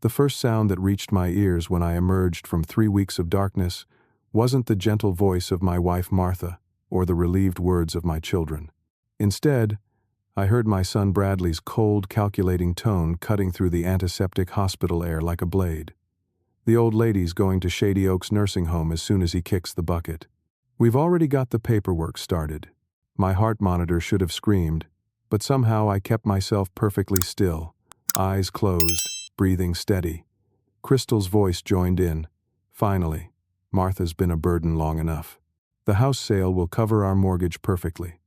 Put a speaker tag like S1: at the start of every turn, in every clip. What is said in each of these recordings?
S1: The first sound that reached my ears when I emerged from 3 weeks of darkness wasn't the gentle voice of my wife Martha or the relieved words of my children. Instead, I heard my son Bradley's cold, calculating tone cutting through the antiseptic hospital air like a blade. The old lady's going to Shady Oaks nursing home as soon as he kicks the bucket. We've already got the paperwork started. My heart monitor should have screamed, but somehow I kept myself perfectly still, eyes closed, breathing steady. Crystal's voice joined in. Finally, Martha's been a burden long enough. The house sale will cover our mortgage perfectly.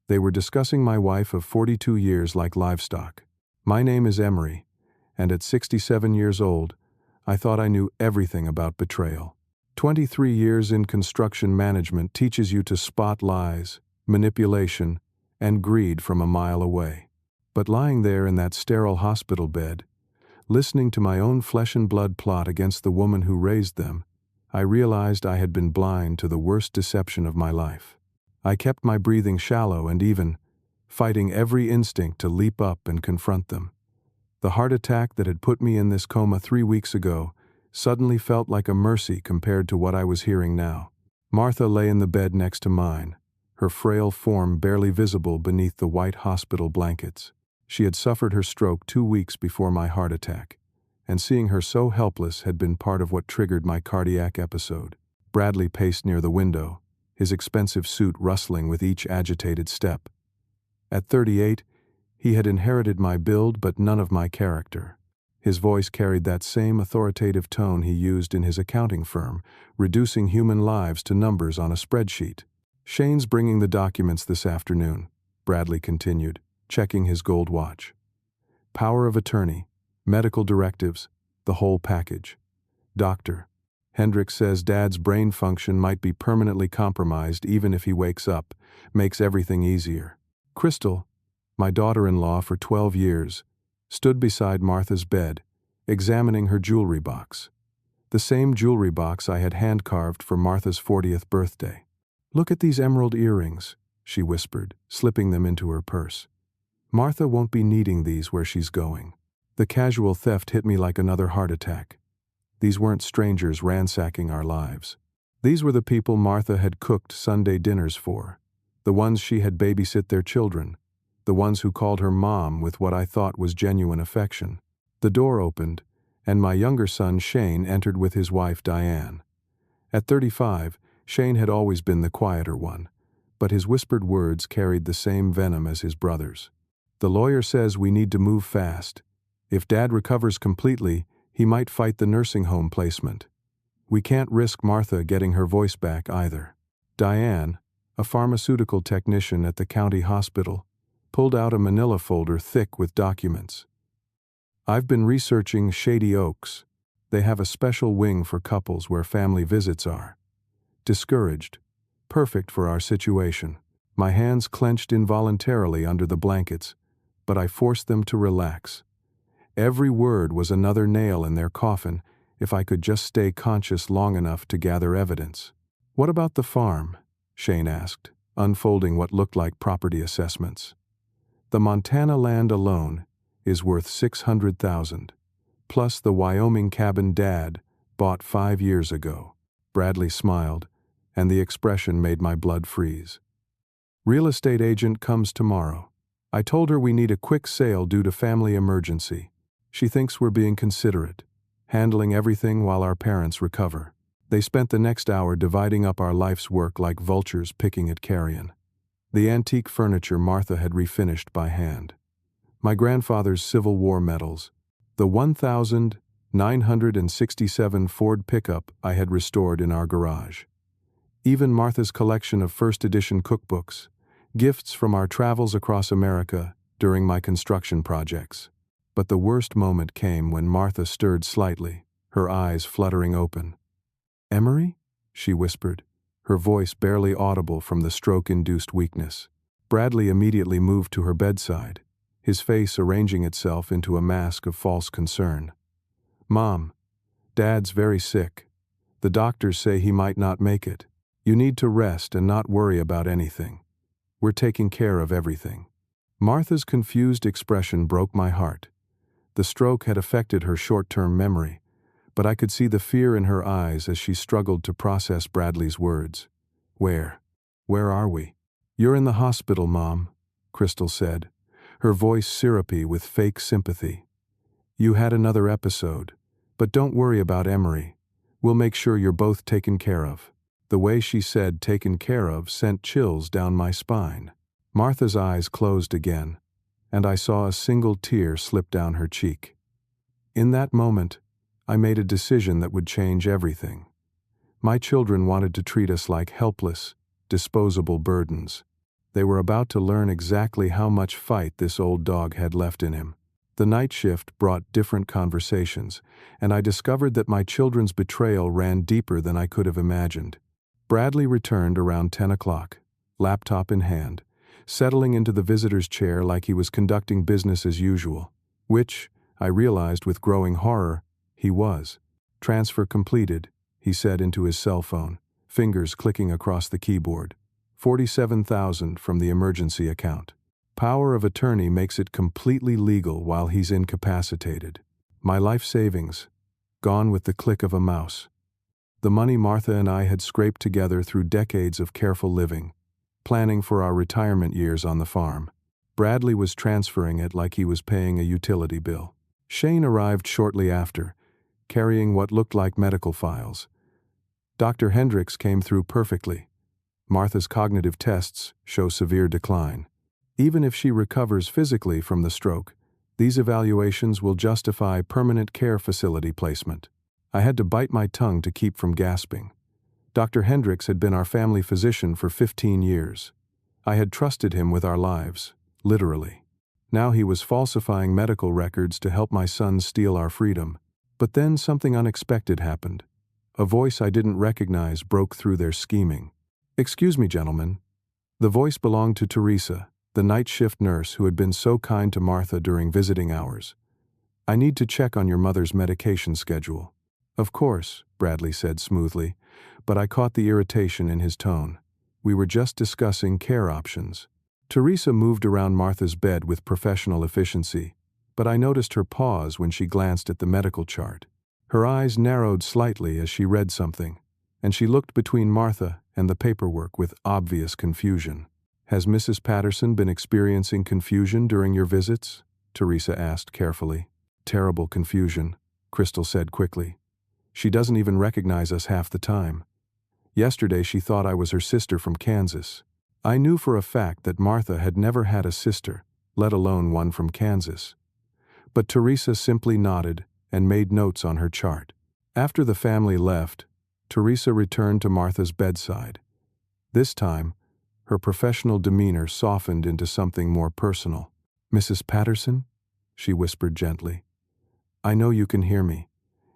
S1: They were discussing my wife of 42 years like livestock. My name is Emery, and at 67 years old, I thought I knew everything about betrayal. 23 years in construction management teaches you to spot lies, manipulation, and greed from a mile away. But lying there in that sterile hospital bed, listening to my own flesh and blood plot against the woman who raised them, I realized I had been blind to the worst deception of my life. I kept my breathing shallow and even, fighting every instinct to leap up and confront them. The heart attack that had put me in this coma 3 weeks ago suddenly felt like a mercy compared to what I was hearing now. Martha lay in the bed next to mine, her frail form barely visible beneath the white hospital blankets. She had suffered her stroke 2 weeks before my heart attack, and seeing her so helpless had been part of what triggered my cardiac episode. Bradley paced near the window, his expensive suit rustling with each agitated step. At 38, he had inherited my build but none of my character. His voice carried that same authoritative tone he used in his accounting firm, reducing human lives to numbers on a spreadsheet. "Shane's bringing the documents this afternoon," Bradley continued, checking his gold watch. "Power of attorney, medical directives, the whole package. Doctor, Hendricks says Dad's brain function might be permanently compromised even if he wakes up, makes everything easier." Crystal, my daughter-in-law for 12 years, stood beside Martha's bed, examining her jewelry box. The same jewelry box I had hand-carved for Martha's 40th birthday. "Look at these emerald earrings," she whispered, slipping them into her purse. "Martha won't be needing these where she's going." The casual theft hit me like another heart attack. These weren't strangers ransacking our lives. These were the people Martha had cooked Sunday dinners for, the ones she had babysit their children, the ones who called her mom with what I thought was genuine affection. The door opened, and my younger son Shane entered with his wife Diane. At 35, Shane had always been the quieter one, but his whispered words carried the same venom as his brothers. "The lawyer says we need to move fast. If Dad recovers completely, he might fight the nursing home placement. We can't risk Martha getting her voice back either." Diane, a pharmaceutical technician at the county hospital, pulled out a manila folder thick with documents. "I've been researching Shady Oaks. They have a special wing for couples where family visits are. Discouraged. Perfect for our situation." My hands clenched involuntarily under the blankets, but I forced them to relax. Every word was another nail in their coffin if I could just stay conscious long enough to gather evidence. "What about the farm?" Shane asked, unfolding what looked like property assessments. "The Montana land alone is worth $600,000, plus the Wyoming cabin Dad bought 5 years ago." Bradley smiled, and the expression made my blood freeze. "Real estate agent comes tomorrow. I told her we need a quick sale due to family emergency. She thinks we're being considerate, handling everything while our parents recover." They spent the next hour dividing up our life's work like vultures picking at carrion. The antique furniture Martha had refinished by hand. My grandfather's Civil War medals. The 1967 Ford pickup I had restored in our garage. Even Martha's collection of first-edition cookbooks, gifts from our travels across America during my construction projects. But the worst moment came when Martha stirred slightly, her eyes fluttering open. "Emery?" she whispered, her voice barely audible from the stroke-induced weakness. Bradley immediately moved to her bedside, his face arranging itself into a mask of false concern. "Mom, Dad's very sick. The doctors say he might not make it. You need to rest and not worry about anything. We're taking care of everything." Martha's confused expression broke my heart. The stroke had affected her short-term memory, but I could see the fear in her eyes as she struggled to process Bradley's words. Where are we? You're in the hospital, Mom, Crystal said, her voice syrupy with fake sympathy. You had another episode, but don't worry about Emery. We'll make sure you're both taken care of. The way she said taken care of sent chills down my spine. Martha's eyes closed again, and I saw a single tear slip down her cheek. In that moment, I made a decision that would change everything. My children wanted to treat us like helpless, disposable burdens. They were about to learn exactly how much fight this old dog had left in him. The night shift brought different conversations, and I discovered that my children's betrayal ran deeper than I could have imagined. Bradley returned around 10 o'clock, laptop in hand, settling into the visitor's chair like he was conducting business as usual, which, I realized with growing horror, he was. Transfer completed, he said into his cell phone, fingers clicking across the keyboard. $47,000 from the emergency account. Power of attorney makes it completely legal while he's incapacitated. My life savings, gone with the click of a mouse. The money Martha and I had scraped together through decades of careful living, planning for our retirement years on the farm. Bradley was transferring it like he was paying a utility bill. Shane arrived shortly after, carrying what looked like medical files. Dr. Hendricks came through perfectly. Martha's cognitive tests show severe decline. Even if she recovers physically from the stroke, these evaluations will justify permanent care facility placement. I had to bite my tongue to keep from gasping. Dr. Hendricks had been our family physician for 15 years. I had trusted him with our lives, literally. Now he was falsifying medical records to help my sons steal our freedom. But then something unexpected happened. A voice I didn't recognize broke through their scheming. "Excuse me, gentlemen." The voice belonged to Teresa, the night shift nurse who had been so kind to Martha during visiting hours. "I need to check on your mother's medication schedule." "Of course," Bradley said smoothly, but I caught the irritation in his tone. We were just discussing care options. Teresa moved around Martha's bed with professional efficiency, but I noticed her pause when she glanced at the medical chart. Her eyes narrowed slightly as she read something, and she looked between Martha and the paperwork with obvious confusion. "Has Mrs. Patterson been experiencing confusion during your visits?" Teresa asked carefully. "Terrible confusion," Crystal said quickly. "She doesn't even recognize us half the time. Yesterday she thought I was her sister from Kansas." I knew for a fact that Martha had never had a sister, let alone one from Kansas. But Teresa simply nodded and made notes on her chart. After the family left, Teresa returned to Martha's bedside. This time, her professional demeanor softened into something more personal. "Mrs. Patterson?" she whispered gently. "I know you can hear me.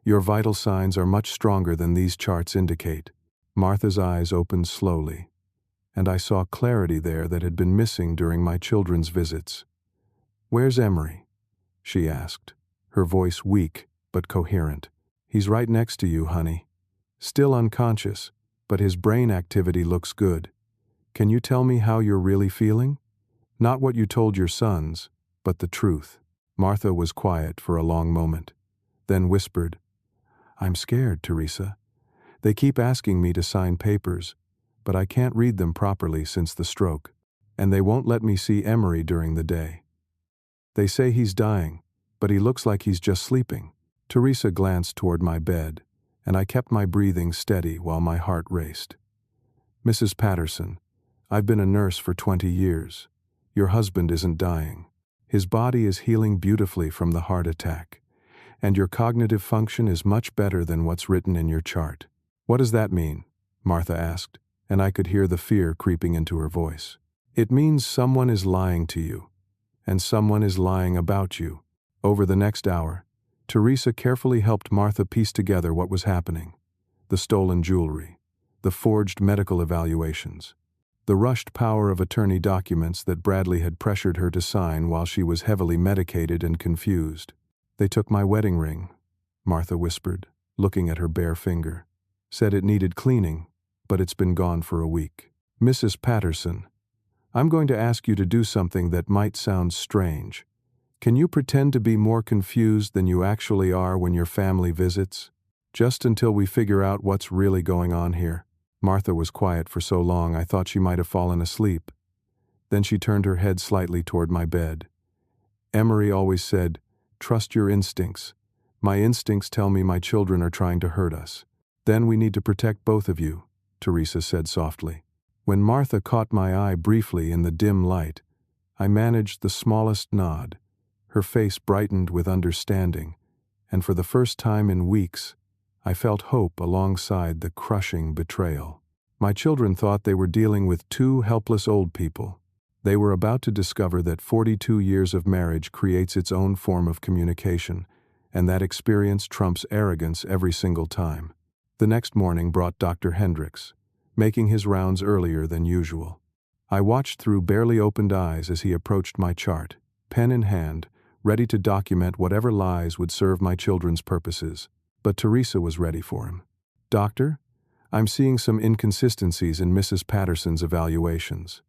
S1: Your vital signs are much stronger than these charts indicate." Martha's eyes opened slowly, and I saw clarity there that had been missing during my children's visits. "Where's Emery?" she asked, her voice weak but coherent. "He's right next to you, honey. Still unconscious, but his brain activity looks good. Can you tell me how you're really feeling? Not what you told your sons, but the truth." Martha was quiet for a long moment, then whispered, "I'm scared, Teresa. They keep asking me to sign papers, but I can't read them properly since the stroke, and they won't let me see Emery during the day. They say he's dying, but he looks like he's just sleeping." Teresa glanced toward my bed, and I kept my breathing steady while my heart raced. "Mrs. Patterson, I've been a nurse for 20 years. Your husband isn't dying. His body is healing beautifully from the heart attack, and your cognitive function is much better than what's written in your chart." "What does that mean?" Martha asked, and I could hear the fear creeping into her voice. "It means someone is lying to you, and someone is lying about you." Over the next hour, Teresa carefully helped Martha piece together what was happening: the stolen jewelry, the forged medical evaluations, the rushed power of attorney documents that Bradley had pressured her to sign while she was heavily medicated and confused. "They took my wedding ring," Martha whispered, looking at her bare finger. "Said it needed cleaning, but it's been gone for a week." "Mrs. Patterson, I'm going to ask you to do something that might sound strange. Can you pretend to be more confused than you actually are when your family visits? Just until we figure out what's really going on here." Martha was quiet for so long I thought she might have fallen asleep. Then she turned her head slightly toward my bed. "Emery always said, 'Trust your instincts.' My instincts tell me my children are trying to hurt us. Then we need to protect both of you," Teresa said softly. When Martha caught my eye briefly in the dim light, I managed the smallest nod. Her face brightened with understanding, and for the first time in weeks, I felt hope alongside the crushing betrayal. My children thought they were dealing with two helpless old people. They were about to discover that 42 years of marriage creates its own form of communication, and that experience trumps arrogance every single time. The next morning brought Dr. Hendricks, making his rounds earlier than usual. I watched through barely opened eyes as he approached my chart, pen in hand, ready to document whatever lies would serve my children's purposes. But Teresa was ready for him. "Doctor, I'm seeing some inconsistencies in Mrs. Patterson's evaluations.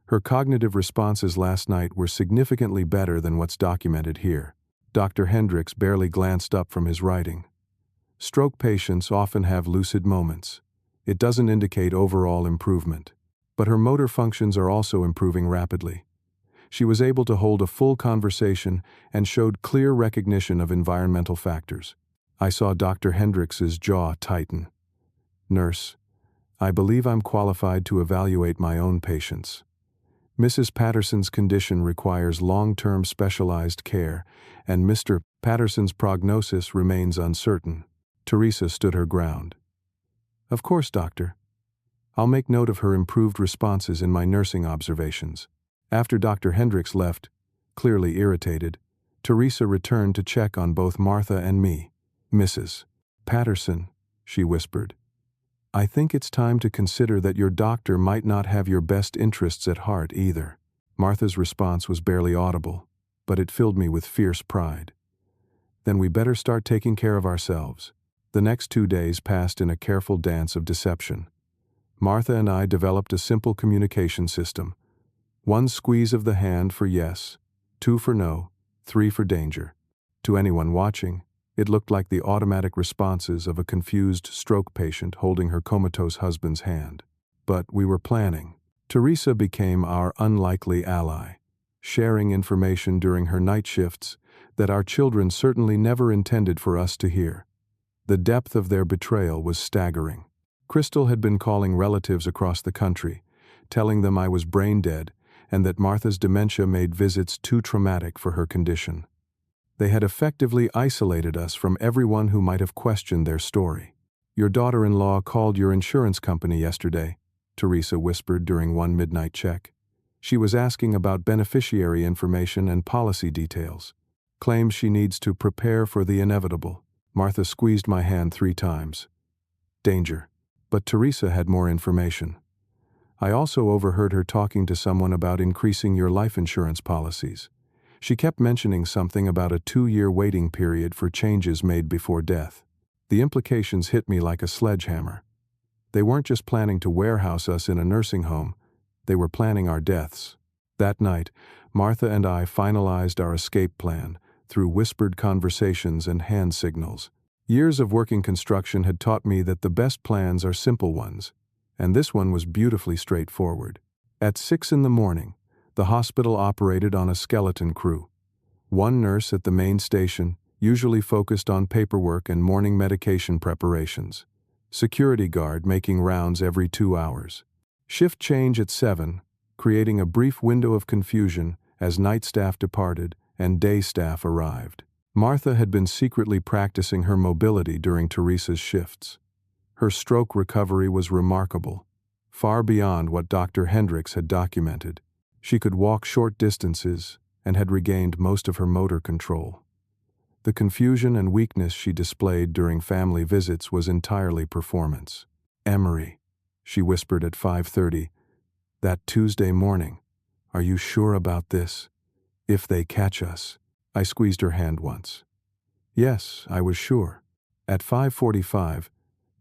S1: Her cognitive responses last night were significantly better than what's documented here." Dr. Hendricks barely glanced up from his writing. "Stroke patients often have lucid moments. It doesn't indicate overall improvement. But her motor functions are also improving rapidly. She was able to hold a full conversation and showed clear recognition of environmental factors." I saw Dr. Hendricks's jaw tighten. "Nurse, I believe I'm qualified to evaluate my own patients. Mrs. Patterson's condition requires long-term specialized care, and Mr. Patterson's prognosis remains uncertain." Teresa stood her ground. "Of course, doctor. I'll make note of her improved responses in my nursing observations." After Dr. Hendricks left, clearly irritated, Teresa returned to check on both Martha and me. "Mrs. Patterson," she whispered, "I think it's time to consider that your doctor might not have your best interests at heart either." Martha's response was barely audible, but it filled me with fierce pride. "Then we better start taking care of ourselves." The next 2 days passed in a careful dance of deception. Martha and I developed a simple communication system. 1 squeeze of the hand for yes, 2 for no, 3 for danger. To anyone watching, it looked like the automatic responses of a confused stroke patient holding her comatose husband's hand. But we were planning. Teresa became our unlikely ally, sharing information during her night shifts that our children certainly never intended for us to hear. The depth of their betrayal was staggering. Crystal had been calling relatives across the country, telling them I was brain dead and that Martha's dementia made visits too traumatic for her condition. They had effectively isolated us from everyone who might have questioned their story. "Your daughter-in-law called your insurance company yesterday," Teresa whispered during one midnight check. "She was asking about beneficiary information and policy details. Claims she needs to prepare for the inevitable." Martha squeezed my hand 3 times. "Danger." But Teresa had more information. "I also overheard her talking to someone about increasing your life insurance policies. She kept mentioning something about a 2-year waiting period for changes made before death." The implications hit me like a sledgehammer. They weren't just planning to warehouse us in a nursing home, they were planning our deaths. That night, Martha and I finalized our escape plan through whispered conversations and hand signals. Years of working construction had taught me that the best plans are simple ones, and this one was beautifully straightforward. At 6 in the morning, the hospital operated on a skeleton crew. 1 nurse at the main station, usually focused on paperwork and morning medication preparations. Security guard making rounds every 2 hours. Shift change at 7, creating a brief window of confusion as night staff departed and day staff arrived. Martha had been secretly practicing her mobility during Teresa's shifts. Her stroke recovery was remarkable, far beyond what Dr. Hendricks had documented. She could walk short distances and had regained most of her motor control. The confusion and weakness she displayed during family visits was entirely performance. "Emery," she whispered at 5:30, "that Tuesday morning, are you sure about this? If they catch us." I squeezed her hand once. Yes, I was sure. At 5:45,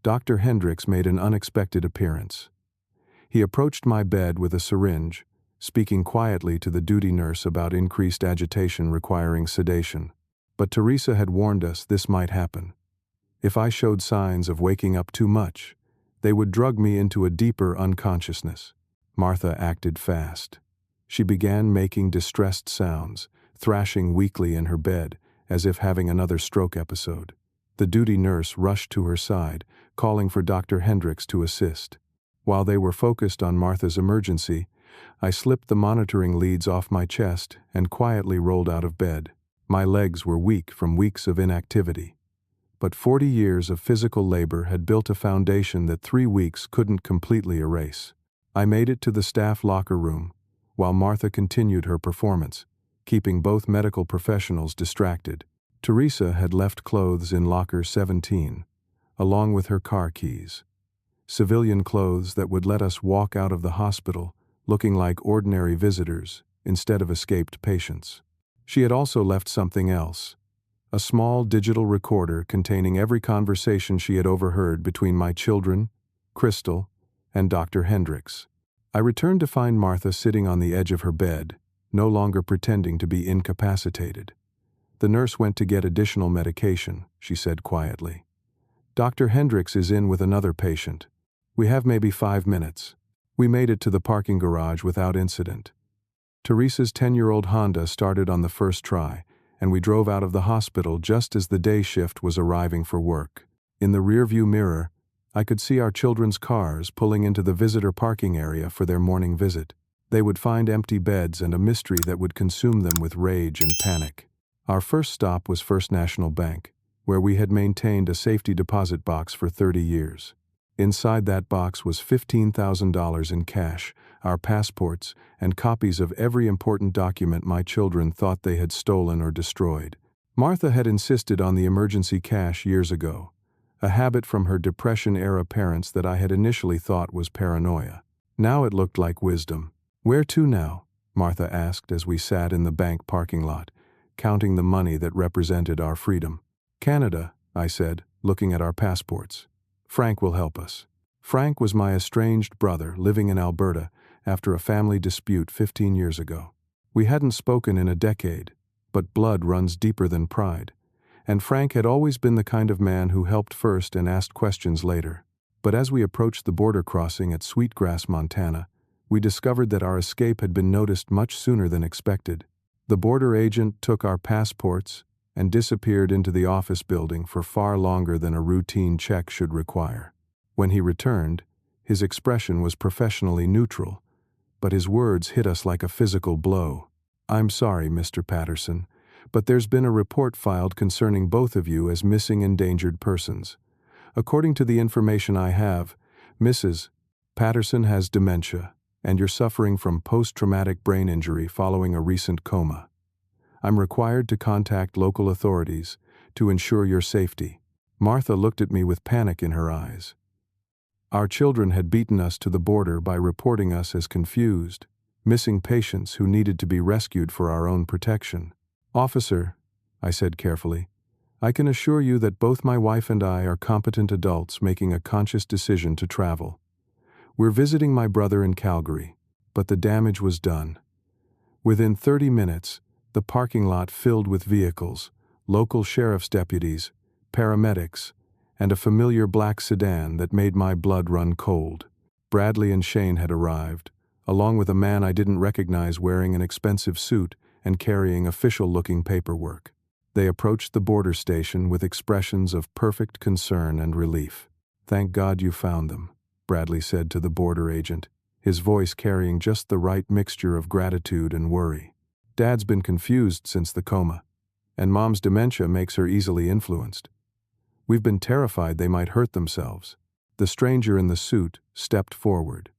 S1: Dr. Hendricks made an unexpected appearance. He approached my bed with a syringe, speaking quietly to the duty nurse about increased agitation requiring sedation. But Teresa had warned us this might happen. If I showed signs of waking up too much, they would drug me into a deeper unconsciousness. Martha acted fast. She began making distressed sounds, thrashing weakly in her bed, as if having another stroke episode. The duty nurse rushed to her side, calling for Dr. Hendricks to assist. While they were focused on Martha's emergency, I slipped the monitoring leads off my chest and quietly rolled out of bed. My legs were weak from weeks of inactivity. But 40 years of physical labor had built a foundation that 3 weeks couldn't completely erase. I made it to the staff locker room, while Martha continued her performance, keeping both medical professionals distracted. Teresa had left clothes in locker 17, along with her car keys. Civilian clothes that would let us walk out of the hospital looking like ordinary visitors instead of escaped patients. She had also left something else, a small digital recorder containing every conversation she had overheard between my children, Crystal, and Dr. Hendricks. I returned to find Martha sitting on the edge of her bed, no longer pretending to be incapacitated. The nurse went to get additional medication, she said quietly. Dr. Hendricks is in with another patient. We have maybe 5 minutes. We made it to the parking garage without incident. Teresa's 10-year-old Honda started on the first try, and we drove out of the hospital just as the day shift was arriving for work. In the rearview mirror, I could see our children's cars pulling into the visitor parking area for their morning visit. They would find empty beds and a mystery that would consume them with rage and panic. Our first stop was First National Bank, where we had maintained a safety deposit box for 30 years. Inside that box was $15,000 in cash, our passports, and copies of every important document my children thought they had stolen or destroyed. Martha had insisted on the emergency cash years ago, a habit from her Depression-era parents that I had initially thought was paranoia. Now it looked like wisdom. "Where to now?" Martha asked as we sat in the bank parking lot, counting the money that represented our freedom. "Canada," I said, looking at our passports. "Frank will help us." Frank was my estranged brother living in Alberta after a family dispute 15 years ago. We hadn't spoken in a decade, but blood runs deeper than pride, and Frank had always been the kind of man who helped first and asked questions later. But as we approached the border crossing at Sweetgrass, Montana, we discovered that our escape had been noticed much sooner than expected. The border agent took our passports and disappeared into the office building for far longer than a routine check should require. When he returned, his expression was professionally neutral, but his words hit us like a physical blow. "I'm sorry, Mr. Patterson, but there's been a report filed concerning both of you as missing endangered persons. According to the information I have, Mrs. Patterson has dementia, and you're suffering from post-traumatic brain injury following a recent coma. I'm required to contact local authorities to ensure your safety." Martha looked at me with panic in her eyes. Our children had beaten us to the border by reporting us as confused, missing patients who needed to be rescued for our own protection. "Officer," I said carefully, "I can assure you that both my wife and I are competent adults making a conscious decision to travel. We're visiting my brother in Calgary, but the damage was done." Within 30 minutes, the parking lot filled with vehicles, local sheriff's deputies, paramedics, and a familiar black sedan that made my blood run cold. Bradley and Shane had arrived, along with a man I didn't recognize wearing an expensive suit and carrying official-looking paperwork. They approached the border station with expressions of perfect concern and relief. "Thank God you found them," Bradley said to the border agent, his voice carrying just the right mixture of gratitude and worry. "Dad's been confused since the coma, and Mom's dementia makes her easily influenced. We've been terrified they might hurt themselves." The stranger in the suit stepped forward.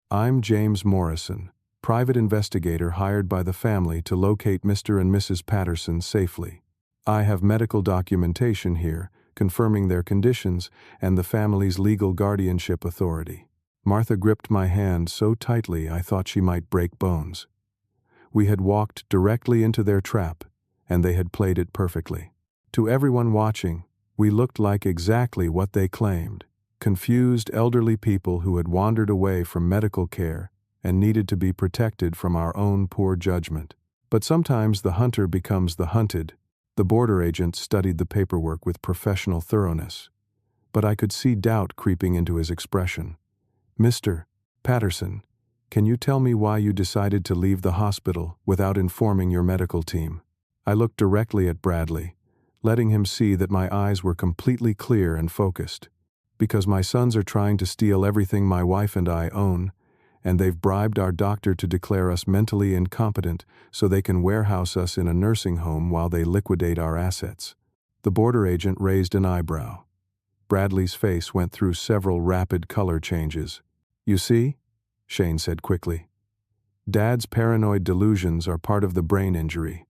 S1: "I'm James Morrison, private investigator hired by the family to locate Mr. and Mrs. Patterson safely. I have medical documentation here confirming their conditions and the family's legal guardianship authority." Martha gripped my hand so tightly I thought she might break bones. We had walked directly into their trap, and they had played it perfectly. To everyone watching, we looked like exactly what they claimed: confused elderly people who had wandered away from medical care and needed to be protected from our own poor judgment. But sometimes the hunter becomes the hunted. The border agent studied the paperwork with professional thoroughness, but I could see doubt creeping into his expression. "Mr. Patterson, can you tell me why you decided to leave the hospital without informing your medical team?" I looked directly at Bradley, letting him see that my eyes were completely clear and focused. "Because my sons are trying to steal everything my wife and I own, and they've bribed our doctor to declare us mentally incompetent so they can warehouse us in a nursing home while they liquidate our assets." The border agent raised an eyebrow. Bradley's face went through several rapid color changes. "You see?" Shane said quickly. "Dad's paranoid delusions are part of the brain injury.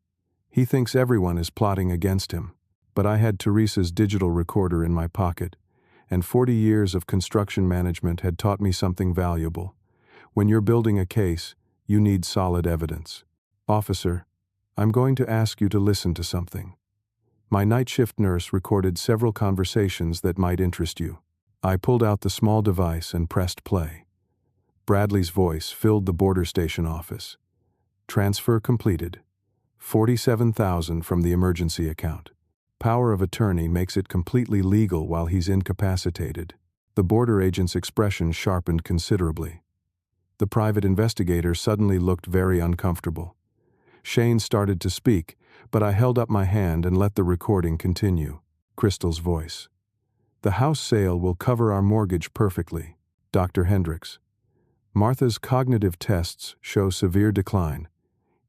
S1: He thinks everyone is plotting against him. But I had Teresa's digital recorder in my pocket, and 40 years of construction management had taught me something valuable. When you're building a case, you need solid evidence. Officer, I'm going to ask you to listen to something. My night shift nurse recorded several conversations that might interest you." I pulled out the small device and pressed play. Bradley's voice filled the border station office. "Transfer completed. 47,000 from the emergency account. Power of attorney makes it completely legal while he's incapacitated." The border agent's expression sharpened considerably. The private investigator suddenly looked very uncomfortable. Shane started to speak, but I held up my hand and let the recording continue. Crystal's voice. "The house sale will cover our mortgage perfectly. Dr. Hendricks. Martha's cognitive tests show severe decline.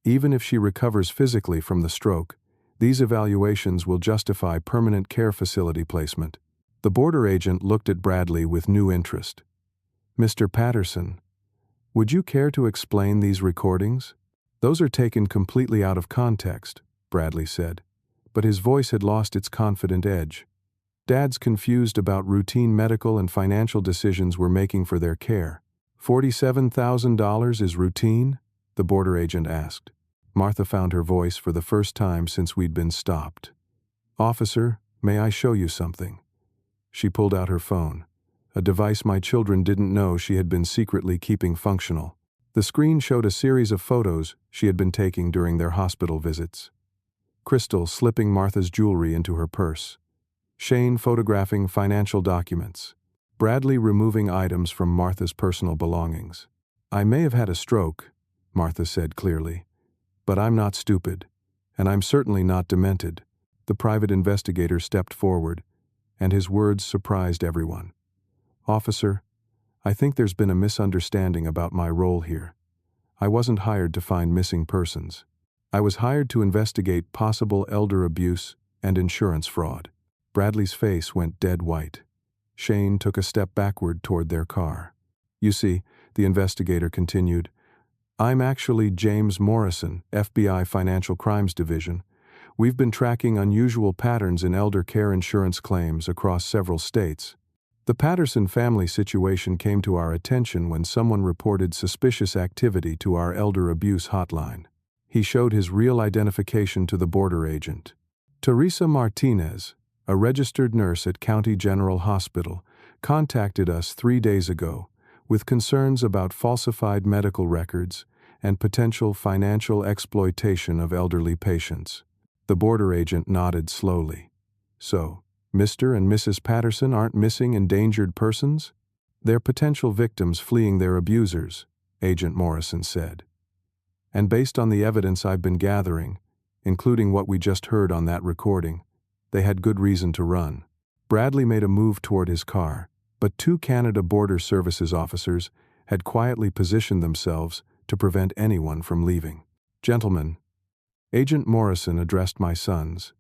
S1: Even if she recovers physically from the stroke, these evaluations will justify permanent care facility placement." The border agent looked at Bradley with new interest. "Mr. Patterson, would you care to explain these recordings?" "Those are taken completely out of context," Bradley said, but his voice had lost its confident edge. "Dad's confused about routine medical and financial decisions we're making for their care." $47,000 is routine?" the border agent asked. Martha found her voice for the first time since we'd been stopped. "Officer, may I show you something?" She pulled out her phone, a device my children didn't know she had been secretly keeping functional. The screen showed a series of photos she had been taking during their hospital visits. Crystal slipping Martha's jewelry into her purse. Shane photographing financial documents. Bradley removing items from Martha's personal belongings. "I may have had a stroke," Martha said clearly, "but I'm not stupid, and I'm certainly not demented." The private investigator stepped forward, and his words surprised everyone. "Officer, I think there's been a misunderstanding about my role here. I wasn't hired to find missing persons. I was hired to investigate possible elder abuse and insurance fraud." Bradley's face went dead white. Shane took a step backward toward their car. "You see," the investigator continued, "I'm actually James Morrison, FBI Financial Crimes Division. We've been tracking unusual patterns in elder care insurance claims across several states. The Patterson family situation came to our attention when someone reported suspicious activity to our elder abuse hotline." He showed his real identification to the border agent. "Teresa Martinez, a registered nurse at County General Hospital, contacted us 3 days ago with concerns about falsified medical records and potential financial exploitation of elderly patients." The border agent nodded slowly. "So, Mr. and Mrs. Patterson aren't missing endangered persons? They're potential victims fleeing their abusers," Agent Morrison said. "And based on the evidence I've been gathering, including what we just heard on that recording, they had good reason to run." Bradley made a move toward his car, but 2 Canada Border Services officers had quietly positioned themselves to prevent anyone from leaving. "Gentlemen," Agent Morrison addressed my sons,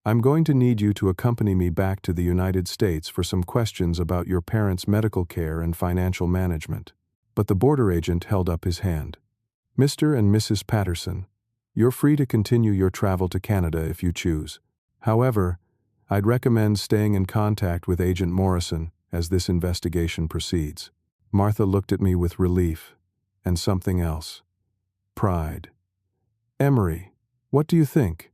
S1: "I'm going to need you to accompany me back to the United States for some questions about your parents' medical care and financial management." But the border agent held up his hand. "Mr. and Mrs. Patterson, you're free to continue your travel to Canada if you choose. However, I'd recommend staying in contact with Agent Morrison as this investigation proceeds." Martha looked at me with relief, and something else. Pride. "Emery, what do you think?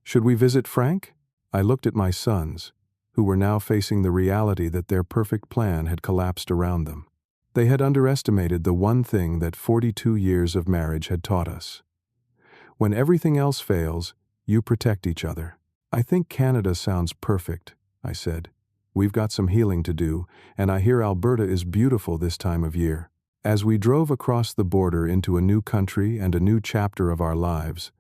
S1: Should we visit Frank?" I looked at my sons, who were now facing the reality that their perfect plan had collapsed around them. They had underestimated the one thing that 42 years of marriage had taught us. When everything else fails, you protect each other. I think Canada sounds perfect, I said. We've got some healing to do, and I hear Alberta is beautiful this time of year. As we drove across the border into a new country and a new chapter of our lives,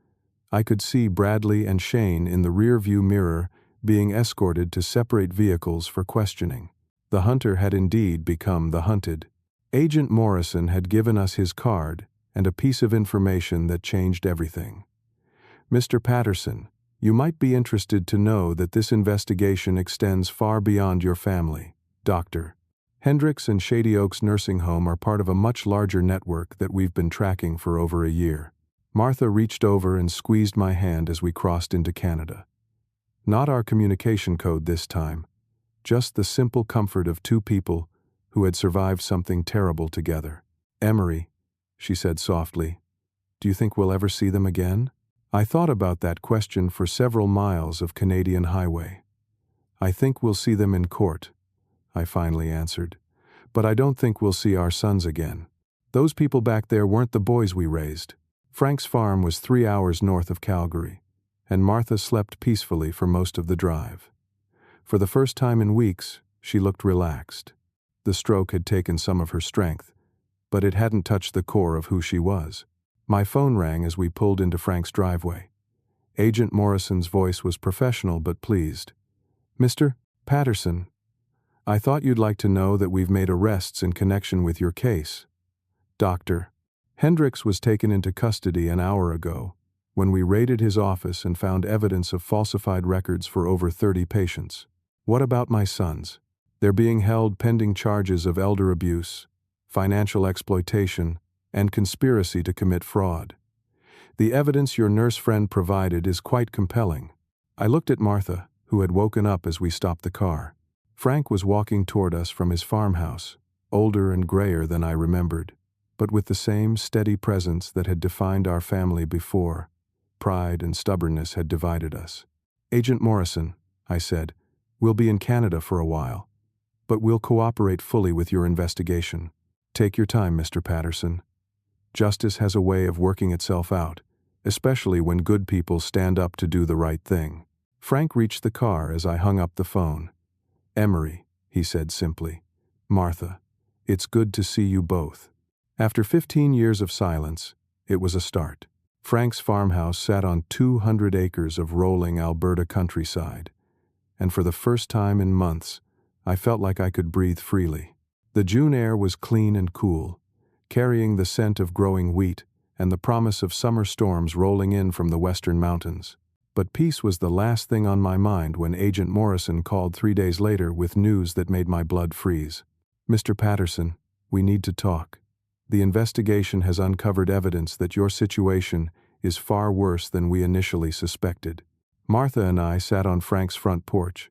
S1: I could see Bradley and Shane in the rear-view mirror being escorted to separate vehicles for questioning. The hunter had indeed become the hunted. Agent Morrison had given us his card and a piece of information that changed everything. Mr. Patterson, you might be interested to know that this investigation extends far beyond your family. Dr. Hendricks and Shady Oaks Nursing Home are part of a much larger network that we've been tracking for over a year. Martha reached over and squeezed my hand as we crossed into Canada. Not our communication code this time, just the simple comfort of two people who had survived something terrible together. Emery, she said softly, do you think we'll ever see them again? I thought about that question for several miles of Canadian highway. I think we'll see them in court, I finally answered, but I don't think we'll see our sons again. Those people back there weren't the boys we raised. Frank's farm was 3 hours north of Calgary, and Martha slept peacefully for most of the drive. For the first time in weeks, she looked relaxed. The stroke had taken some of her strength, but it hadn't touched the core of who she was. My phone rang as we pulled into Frank's driveway. Agent Morrison's voice was professional but pleased. Mr. Patterson, I thought you'd like to know that we've made arrests in connection with your case. Dr. Hendricks was taken into custody an hour ago when we raided his office and found evidence of falsified records for over 30 patients. What about my sons? They're being held pending charges of elder abuse, financial exploitation, and conspiracy to commit fraud. The evidence your nurse friend provided is quite compelling. I looked at Martha, who had woken up as we stopped the car. Frank was walking toward us from his farmhouse, older and grayer than I remembered, but with the same steady presence that had defined our family before. Pride and stubbornness had divided us. Agent Morrison, I said, we'll be in Canada for a while, but we'll cooperate fully with your investigation. Take your time, Mr. Patterson. Justice has a way of working itself out, especially when good people stand up to do the right thing. Frank reached the car as I hung up the phone. Emery, he said simply. Martha, it's good to see you both. After 15 years of silence, it was a start. Frank's farmhouse sat on 200 acres of rolling Alberta countryside, and for the first time in months, I felt like I could breathe freely. The June air was clean and cool, carrying the scent of growing wheat and the promise of summer storms rolling in from the western mountains. But peace was the last thing on my mind when Agent Morrison called 3 days later with news that made my blood freeze. Mr. Patterson, we need to talk. The investigation has uncovered evidence that your situation is far worse than we initially suspected. Martha and I sat on Frank's front porch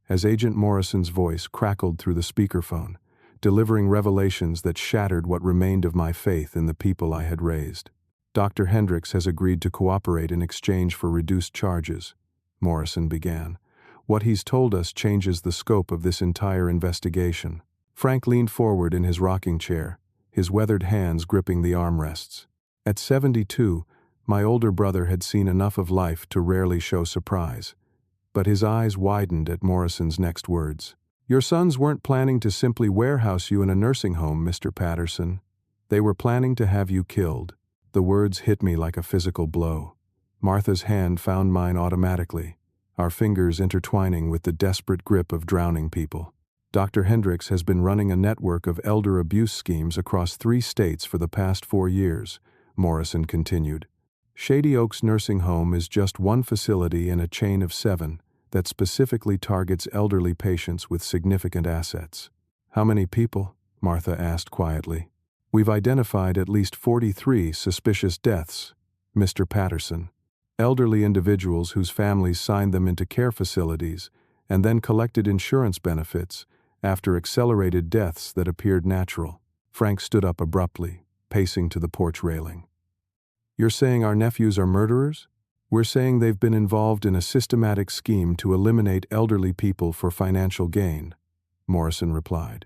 S1: as Agent Morrison's voice crackled through the speakerphone, delivering revelations that shattered what remained of my faith in the people I had raised. Dr. Hendricks has agreed to cooperate in exchange for reduced charges, Morrison began. What he's told us changes the scope of this entire investigation. Frank leaned forward in his rocking chair, his weathered hands gripping the armrests. At 72, my older brother had seen enough of life to rarely show surprise, but his eyes widened at Morrison's next words. Your sons weren't planning to simply warehouse you in a nursing home, Mr. Patterson. They were planning to have you killed. The words hit me like a physical blow. Martha's hand found mine automatically, our fingers intertwining with the desperate grip of drowning people. Dr. Hendricks has been running a network of elder abuse schemes across 3 states for the past 4 years, Morrison continued. Shady Oaks Nursing Home is just one facility in a chain of 7 that specifically targets elderly patients with significant assets. How many people? Martha asked quietly. We've identified at least 43 suspicious deaths, Mr. Patterson. Elderly individuals whose families signed them into care facilities and then collected insurance benefits after accelerated deaths that appeared natural. Frank stood up abruptly, pacing to the porch railing. You're saying our nephews are murderers? We're saying they've been involved in a systematic scheme to eliminate elderly people for financial gain, Morrison replied.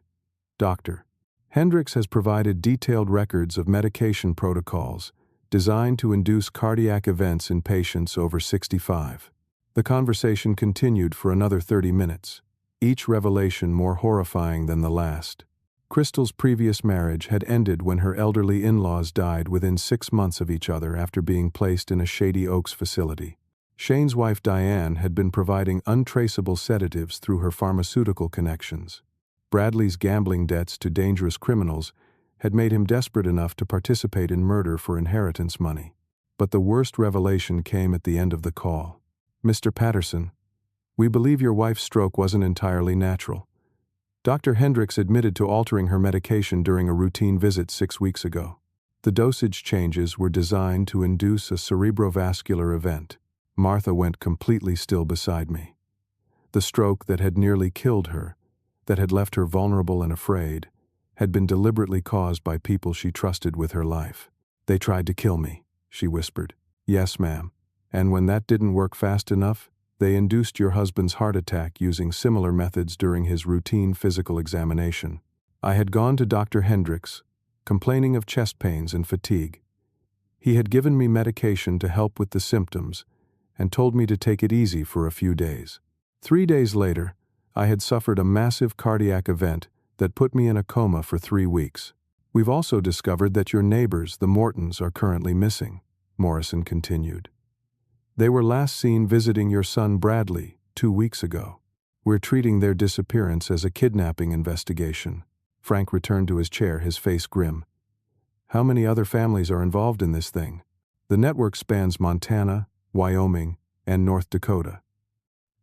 S1: Dr. Hendricks has provided detailed records of medication protocols designed to induce cardiac events in patients over 65. The conversation continued for another 30 minutes, each revelation more horrifying than the last. Crystal's previous marriage had ended when her elderly in-laws died within 6 months of each other after being placed in a Shady Oaks facility. Shane's wife Diane had been providing untraceable sedatives through her pharmaceutical connections. Bradley's gambling debts to dangerous criminals had made him desperate enough to participate in murder for inheritance money. But the worst revelation came at the end of the call. "Mr. Patterson, we believe your wife's stroke wasn't entirely natural. Dr. Hendricks admitted to altering her medication during a routine visit 6 weeks ago. The dosage changes were designed to induce a cerebrovascular event." Martha went completely still beside me. The stroke that had nearly killed her, that had left her vulnerable and afraid, had been deliberately caused by people she trusted with her life. "They tried to kill me," she whispered. "Yes, ma'am. And when that didn't work fast enough, they induced your husband's heart attack using similar methods during his routine physical examination. I had gone to Dr. Hendricks, complaining of chest pains and fatigue. He had given me medication to help with the symptoms and told me to take it easy for a few days. 3 days later, I had suffered a massive cardiac event that put me in a coma for 3 weeks. We've also discovered that your neighbors, the Mortons, are currently missing," Morrison continued. "They were last seen visiting your son Bradley 2 weeks ago. We're treating their disappearance as a kidnapping investigation." Frank returned to his chair, his face grim. "How many other families are involved in this thing?" "The network spans Montana, Wyoming, and North Dakota.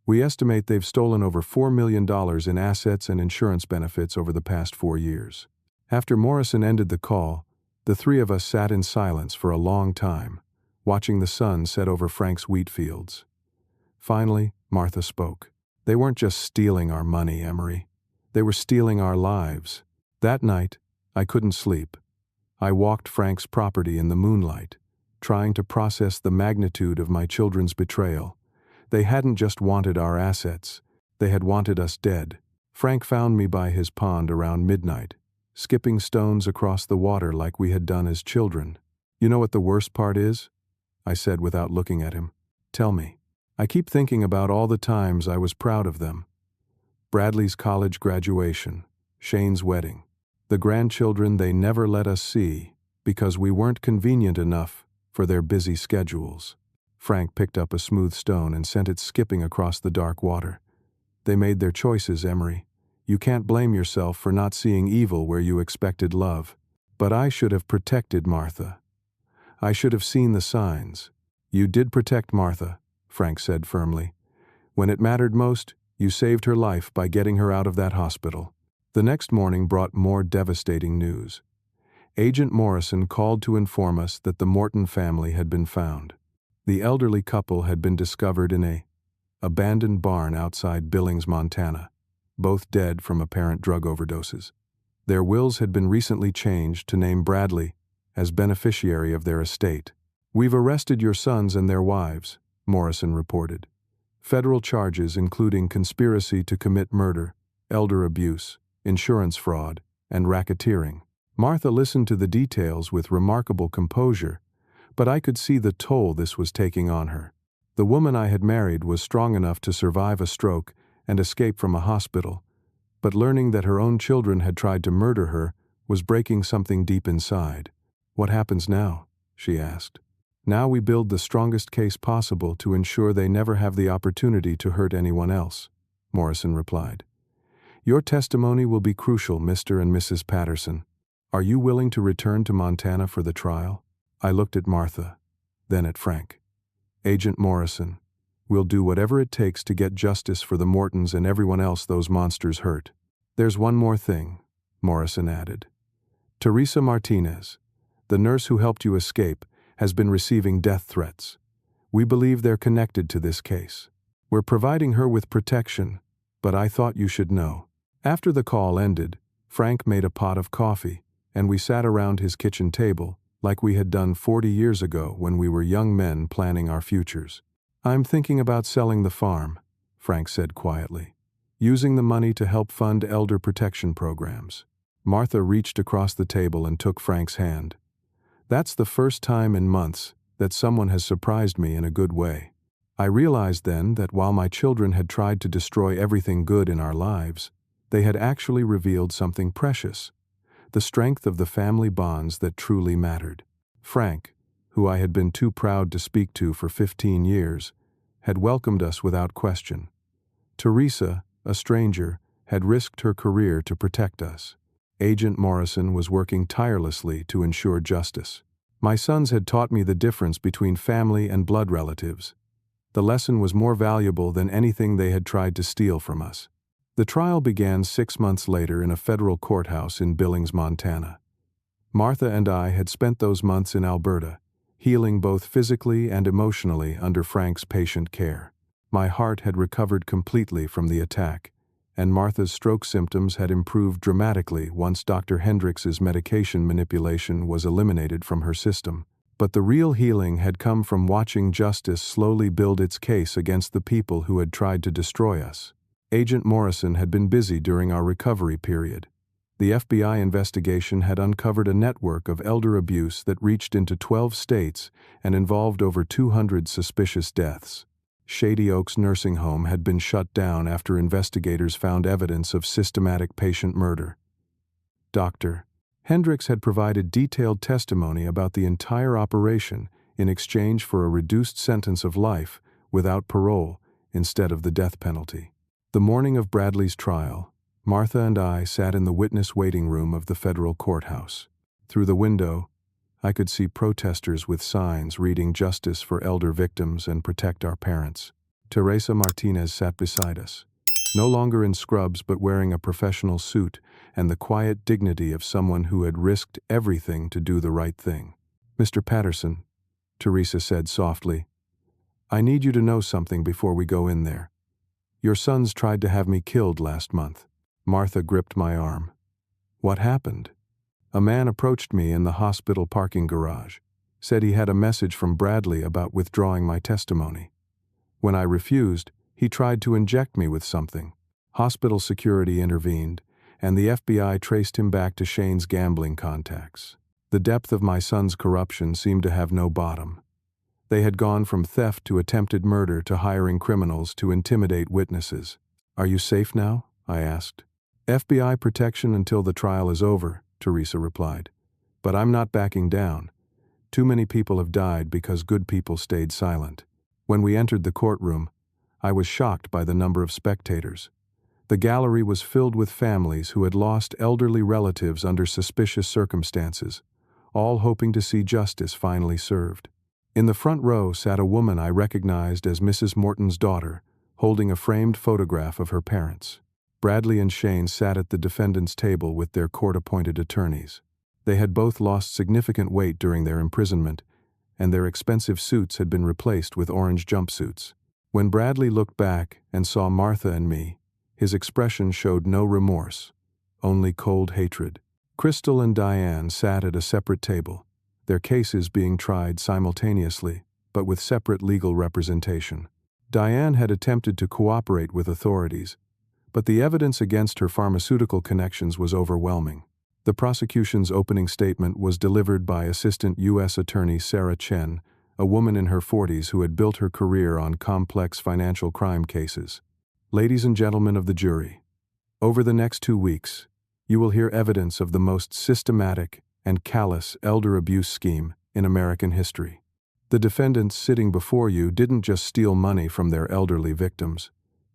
S1: We estimate they've stolen over $4 million in assets and insurance benefits over the past 4 years." After Morrison ended the call, the three of us sat in silence for a long time, watching the sun set over Frank's wheat fields. Finally, Martha spoke. "They weren't just stealing our money, Emery. They were stealing our lives." That night, I couldn't sleep. I walked Frank's property in the moonlight, trying to process the magnitude of my children's betrayal. They hadn't just wanted our assets, they had wanted us dead. Frank found me by his pond around midnight, skipping stones across the water like we had done as children. "You know what the worst part is?" I said without looking at him. "Tell me." "I keep thinking about all the times I was proud of them. Bradley's college graduation, Shane's wedding, the grandchildren they never let us see because we weren't convenient enough for their busy schedules." Frank picked up a smooth stone and sent it skipping across the dark water. "They made their choices, Emery. You can't blame yourself for not seeing evil where you expected love. But I should have protected Martha. I should have seen the signs." "You did protect Martha," Frank said firmly. "When it mattered most, you saved her life by getting her out of that hospital." The next morning brought more devastating news. Agent Morrison called to inform us that the Morton family had been found. The elderly couple had been discovered in an abandoned barn outside Billings, Montana, both dead from apparent drug overdoses. Their wills had been recently changed to name Bradley as beneficiary of their estate. "We've arrested your sons and their wives," Morrison reported. "Federal charges including conspiracy to commit murder, elder abuse, insurance fraud, and racketeering." Martha listened to the details with remarkable composure, but I could see the toll this was taking on her. The woman I had married was strong enough to survive a stroke and escape from a hospital, but learning that her own children had tried to murder her was breaking something deep inside. "What happens now?" she asked. "Now we build the strongest case possible to ensure they never have the opportunity to hurt anyone else," Morrison replied. "Your testimony will be crucial, Mr. and Mrs. Patterson. Are you willing to return to Montana for the trial?" I looked at Martha, then at Frank. "Agent Morrison, we'll do whatever it takes to get justice for the Mortons and everyone else those monsters hurt. There's one more thing," Morrison added. "Teresa Martinez, the nurse who helped you escape, has been receiving death threats. We believe they're connected to this case. We're providing her with protection, but I thought you should know." After the call ended, Frank made a pot of coffee, and we sat around his kitchen table, like we had done 40 years ago when we were young men planning our futures. "I'm thinking about selling the farm," Frank said quietly, "using the money to help fund elder protection programs. Martha reached across the table and took Frank's hand. That's the first time in months that someone has surprised me in a good way. I realized then that while my children had tried to destroy everything good in our lives, they had actually revealed something precious, the strength of the family bonds that truly mattered. Frank, who I had been too proud to speak to for 15 years, had welcomed us without question. Teresa, a stranger, had risked her career to protect us. Agent Morrison was working tirelessly to ensure justice. My sons had taught me the difference between family and blood relatives. The lesson was more valuable than anything they had tried to steal from us. The trial began 6 months later in a federal courthouse in Billings, Montana. Martha and I had spent those months in Alberta, healing both physically and emotionally under Frank's patient care. My heart had recovered completely from the attack, and Martha's stroke symptoms had improved dramatically once Dr. Hendrix's medication manipulation was eliminated from her system. But the real healing had come from watching justice slowly build its case against the people who had tried to destroy us. Agent Morrison had been busy during our recovery period. The FBI investigation had uncovered a network of elder abuse that reached into 12 states and involved over 200 suspicious deaths. Shady Oaks Nursing Home had been shut down after investigators found evidence of systematic patient murder. Dr. Hendrix had provided detailed testimony about the entire operation in exchange for a reduced sentence of life without parole instead of the death penalty. The morning of Bradley's trial, Martha and I sat in the witness waiting room of the federal courthouse. Through the window, I could see protesters with signs reading "Justice for Elder Victims and Protect Our Parents." Teresa Martinez sat beside us, no longer in scrubs but wearing a professional suit and the quiet dignity of someone who had risked everything to do the right thing. "Mr. Patterson," Teresa said softly, "I need you to know something before we go in there. Your sons tried to have me killed last month." Martha gripped my arm. "What happened?" "A man approached me in the hospital parking garage, said he had a message from Bradley about withdrawing my testimony. When I refused, he tried to inject me with something. Hospital security intervened, and the FBI traced him back to Shane's gambling contacts. The depth of my son's corruption seemed to have no bottom. They had gone from theft to attempted murder to hiring criminals to intimidate witnesses. "Are you safe now?" I asked. "FBI protection until the trial is over," Teresa replied. "But I'm not backing down. Too many people have died because good people stayed silent." When we entered the courtroom, I was shocked by the number of spectators. The gallery was filled with families who had lost elderly relatives under suspicious circumstances, all hoping to see justice finally served. In the front row sat a woman I recognized as Mrs. Morton's daughter, holding a framed photograph of her parents. Bradley and Shane sat at the defendant's table with their court-appointed attorneys. They had both lost significant weight during their imprisonment, and their expensive suits had been replaced with orange jumpsuits. When Bradley looked back and saw Martha and me, his expression showed no remorse, only cold hatred. Crystal and Diane sat at a separate table, their cases being tried simultaneously, but with separate legal representation. Diane had attempted to cooperate with authorities, but the evidence against her pharmaceutical connections was overwhelming. The prosecution's opening statement was delivered by Assistant U.S. Attorney Sarah Chen, a woman in her 40s who had built her career on complex financial crime cases. "Ladies and gentlemen of the jury, over the next 2 weeks, you will hear evidence of the most systematic and callous elder abuse scheme in American history. The defendants sitting before you didn't just steal money from their elderly victims.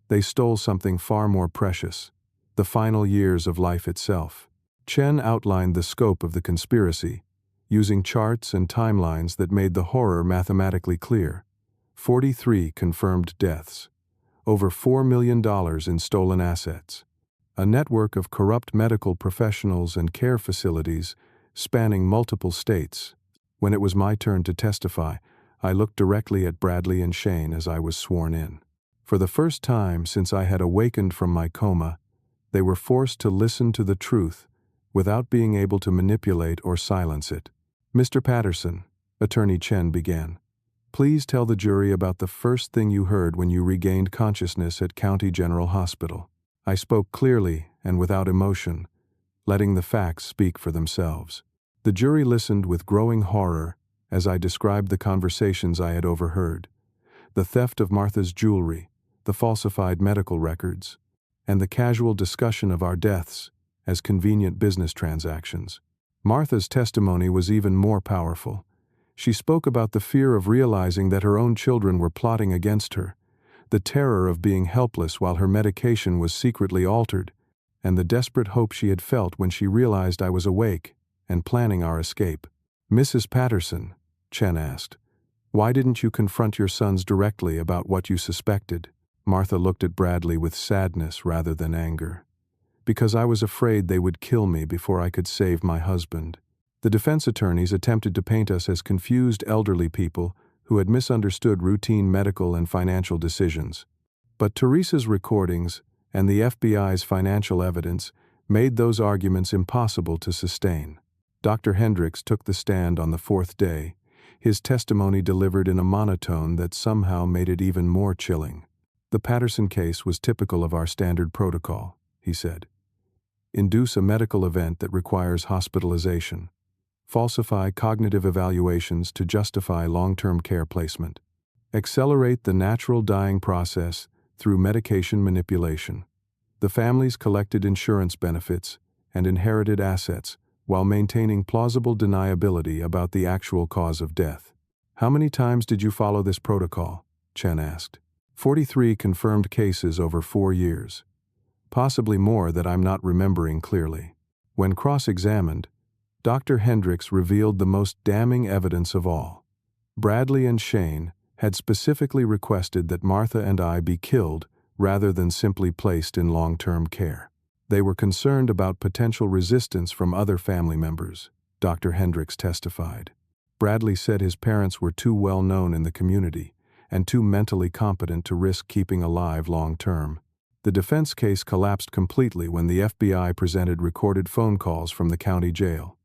S1: They stole something far more precious, the final years of life itself." Chen outlined the scope of the conspiracy, using charts and timelines that made the horror mathematically clear. 43 confirmed deaths, over $4 million in stolen assets, a network of corrupt medical professionals and care facilities spanning multiple states. When it was my turn to testify, I looked directly at Bradley and Shane as I was sworn in. For the first time since I had awakened from my coma, they were forced to listen to the truth without being able to manipulate or silence it. "Mr. Patterson," Attorney Chen began, "please tell the jury about the first thing you heard when you regained consciousness at County General Hospital." I spoke clearly and without emotion, letting the facts speak for themselves. The jury listened with growing horror as I described the conversations I had overheard. The theft of Martha's jewelry, the falsified medical records, and the casual discussion of our deaths as convenient business transactions. Martha's testimony was even more powerful. She spoke about the fear of realizing that her own children were plotting against her, the terror of being helpless while her medication was secretly altered, and the desperate hope she had felt when she realized I was awake and planning our escape. "Mrs. Patterson," Chen asked, "why didn't you confront your sons directly about what you suspected?" Martha looked at Bradley with sadness rather than anger. "Because I was afraid they would kill me before I could save my husband." The defense attorneys attempted to paint us as confused elderly people who had misunderstood routine medical and financial decisions. But Teresa's recordings and the FBI's financial evidence made those arguments impossible to sustain. Dr. Hendricks took the stand on the fourth day, his testimony delivered in a monotone that somehow made it even more chilling. "The Patterson case was typical of our standard protocol," he said. "Induce a medical event that requires hospitalization. Falsify cognitive evaluations to justify long-term care placement. Accelerate the natural dying process through medication manipulation. The families collected insurance benefits and inherited assets while maintaining plausible deniability about the actual cause of death." "How many times did you follow this protocol?" Chen asked. 43 confirmed cases over 4 years. Possibly more that I'm not remembering clearly." When cross-examined, Dr. Hendricks revealed the most damning evidence of all. Bradley and Shane had specifically requested that Martha and I be killed rather than simply placed in long-term care. They were concerned about potential resistance from other family members, Dr. Hendricks testified. Bradley said his parents were too well known in the community and too mentally competent to risk keeping alive long-term. The defense case collapsed completely when the FBI presented recorded phone calls from the county jail.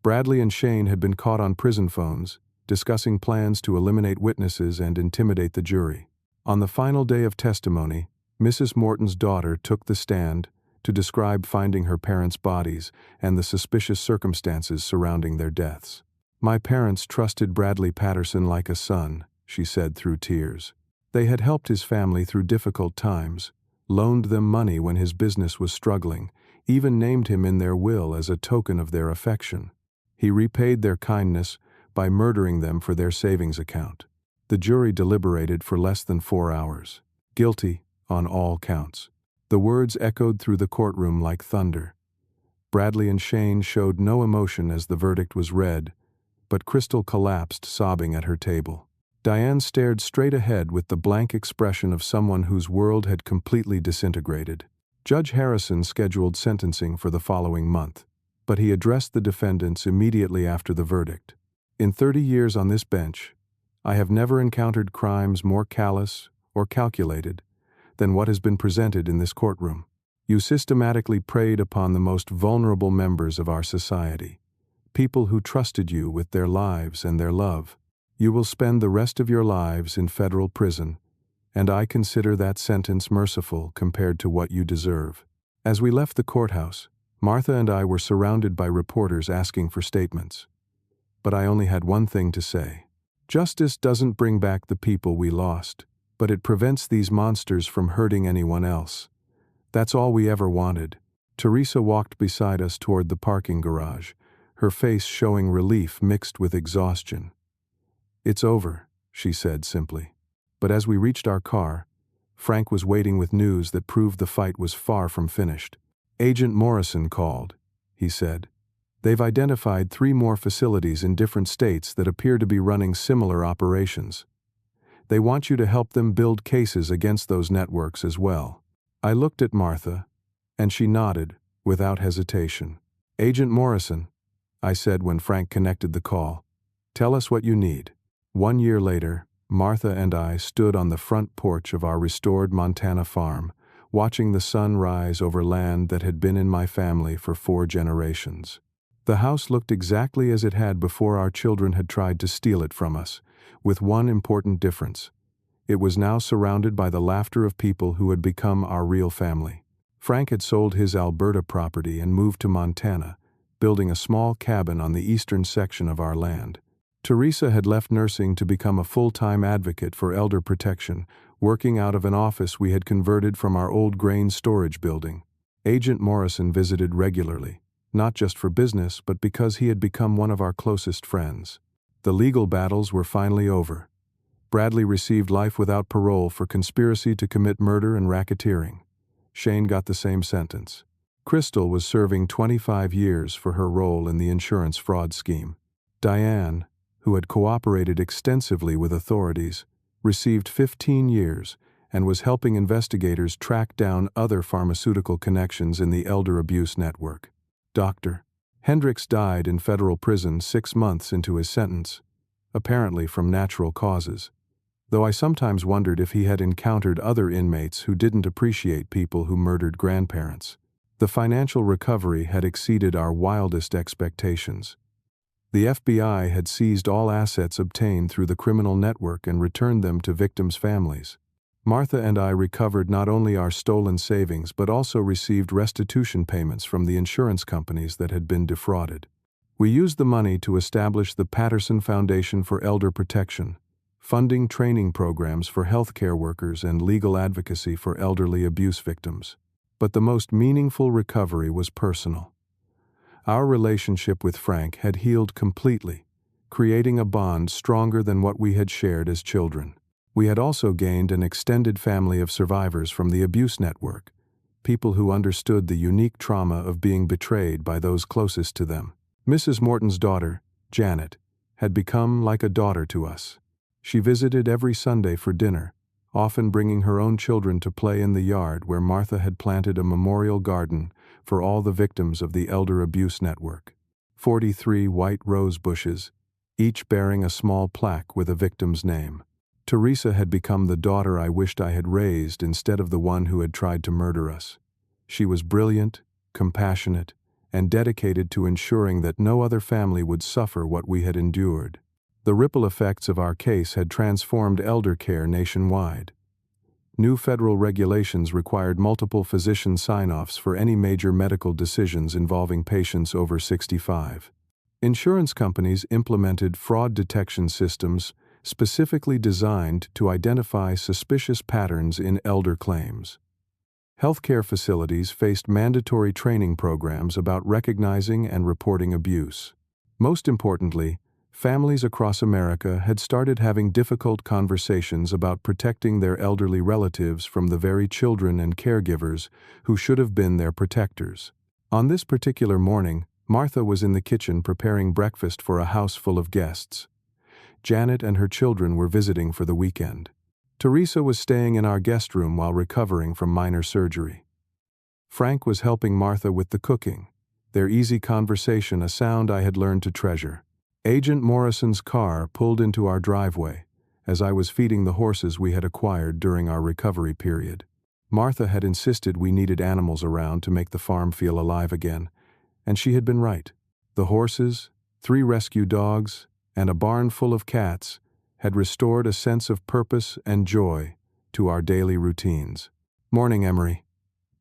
S1: Bradley and Shane had been caught on prison phones, discussing plans to eliminate witnesses and intimidate the jury. On the final day of testimony, Mrs. Morton's daughter took the stand to describe finding her parents' bodies and the suspicious circumstances surrounding their deaths. "My parents trusted Bradley Patterson like a son," she said through tears. "They had helped his family through difficult times, loaned them money when his business was struggling, even named him in their will as a token of their affection. He repaid their kindness by murdering them for their savings account." The jury deliberated for less than 4 hours. "Guilty on all counts." The words echoed through the courtroom like thunder. Bradley and Shane showed no emotion as the verdict was read, but Crystal collapsed sobbing at her table. Diane stared straight ahead with the blank expression of someone whose world had completely disintegrated. Judge Harrison scheduled sentencing for the following month, but he addressed the defendants immediately after the verdict. "In 30 years on this bench, I have never encountered crimes more callous or calculated than what has been presented in this courtroom. You systematically preyed upon the most vulnerable members of our society, people who trusted you with their lives and their love. You will spend the rest of your lives in federal prison, and I consider that sentence merciful compared to what you deserve." As we left the courthouse, Martha and I were surrounded by reporters asking for statements. But I only had one thing to say. Justice doesn't bring back the people we lost, but it prevents these monsters from hurting anyone else. That's all we ever wanted. Teresa walked beside us toward the parking garage, her face showing relief mixed with exhaustion. "It's over," she said simply. But as we reached our car, Frank was waiting with news that proved the fight was far from finished. "Agent Morrison called," he said. "They've identified 3 more facilities in different states that appear to be running similar operations. They want you to help them build cases against those networks as well." I looked at Martha, and she nodded without hesitation. "Agent Morrison," I said when Frank connected the call, "tell us what you need." 1 year later, Martha and I stood on the front porch of our restored Montana farm, watching the sun rise over land that had been in my family for 4 generations. The house looked exactly as it had before our children had tried to steal it from us, with one important difference. It was now surrounded by the laughter of people who had become our real family. Frank had sold his Alberta property and moved to Montana, building a small cabin on the eastern section of our land. Teresa had left nursing to become a full-time advocate for elder protection, working out of an office we had converted from our old grain storage building. Agent Morrison visited regularly, not just for business but because he had become one of our closest friends. The legal battles were finally over. Bradley received life without parole for conspiracy to commit murder and racketeering. Shane got the same sentence. Crystal was serving 25 years for her role in the insurance fraud scheme. Diane, who had cooperated extensively with authorities, received 15 years and was helping investigators track down other pharmaceutical connections in the elder abuse network. Dr. Hendricks died in federal prison 6 months into his sentence, apparently from natural causes, though I sometimes wondered if he had encountered other inmates who didn't appreciate people who murdered grandparents. The financial recovery had exceeded our wildest expectations. The FBI had seized all assets obtained through the criminal network and returned them to victims' families. Martha and I recovered not only our stolen savings but also received restitution payments from the insurance companies that had been defrauded. We used the money to establish the Patterson Foundation for Elder Protection, funding training programs for healthcare workers and legal advocacy for elderly abuse victims. But the most meaningful recovery was personal. Our relationship with Frank had healed completely, creating a bond stronger than what we had shared as children. We had also gained an extended family of survivors from the abuse network, people who understood the unique trauma of being betrayed by those closest to them. Mrs. Morton's daughter, Janet, had become like a daughter to us. She visited every Sunday for dinner, often bringing her own children to play in the yard where Martha had planted a memorial garden for all the victims of the elder abuse network. 43 white rose bushes, each bearing a small plaque with a victim's name. Teresa had become the daughter I wished I had raised instead of the one who had tried to murder us. She was brilliant, compassionate, and dedicated to ensuring that no other family would suffer what we had endured. The ripple effects of our case had transformed elder care nationwide. New federal regulations required multiple physician sign-offs for any major medical decisions involving patients over 65. Insurance companies implemented fraud detection systems specifically designed to identify suspicious patterns in elder claims. Healthcare facilities faced mandatory training programs about recognizing and reporting abuse. Most importantly, families across America had started having difficult conversations about protecting their elderly relatives from the very children and caregivers who should have been their protectors. On this particular morning, Martha was in the kitchen preparing breakfast for a house full of guests. Janet and her children were visiting for the weekend. Teresa was staying in our guest room while recovering from minor surgery. Frank was helping Martha with the cooking, their easy conversation a sound I had learned to treasure. Agent Morrison's car pulled into our driveway as I was feeding the horses we had acquired during our recovery period. Martha had insisted we needed animals around to make the farm feel alive again, and she had been right. The horses, 3 rescue dogs, and a barn full of cats had restored a sense of purpose and joy to our daily routines. "Morning, Emery,"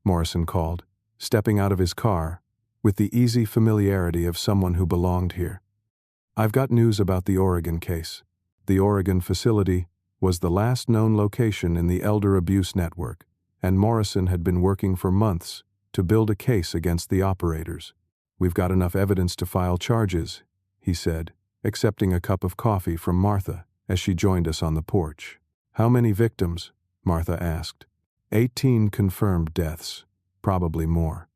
S1: Morrison called, stepping out of his car with the easy familiarity of someone who belonged here. "I've got news about the Oregon case." The Oregon facility was the last known location in the elder abuse network, and Morrison had been working for months to build a case against the operators. "We've got enough evidence to file charges," he said, accepting a cup of coffee from Martha as she joined us on the porch. "How many victims?" Martha asked. 18 confirmed deaths, probably more.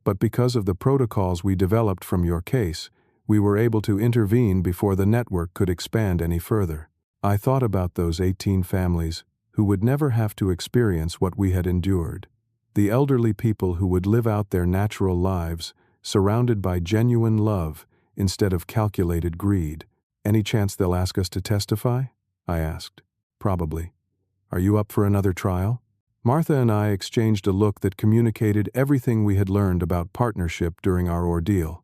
S1: But because of the protocols we developed from your case, we were able to intervene before the network could expand any further. I thought about those 18 families who would never have to experience what we had endured. The elderly people who would live out their natural lives, surrounded by genuine love instead of calculated greed. "Any chance they'll ask us to testify?" I asked. "Probably. Are you up for another trial?" Martha and I exchanged a look that communicated everything we had learned about partnership during our ordeal.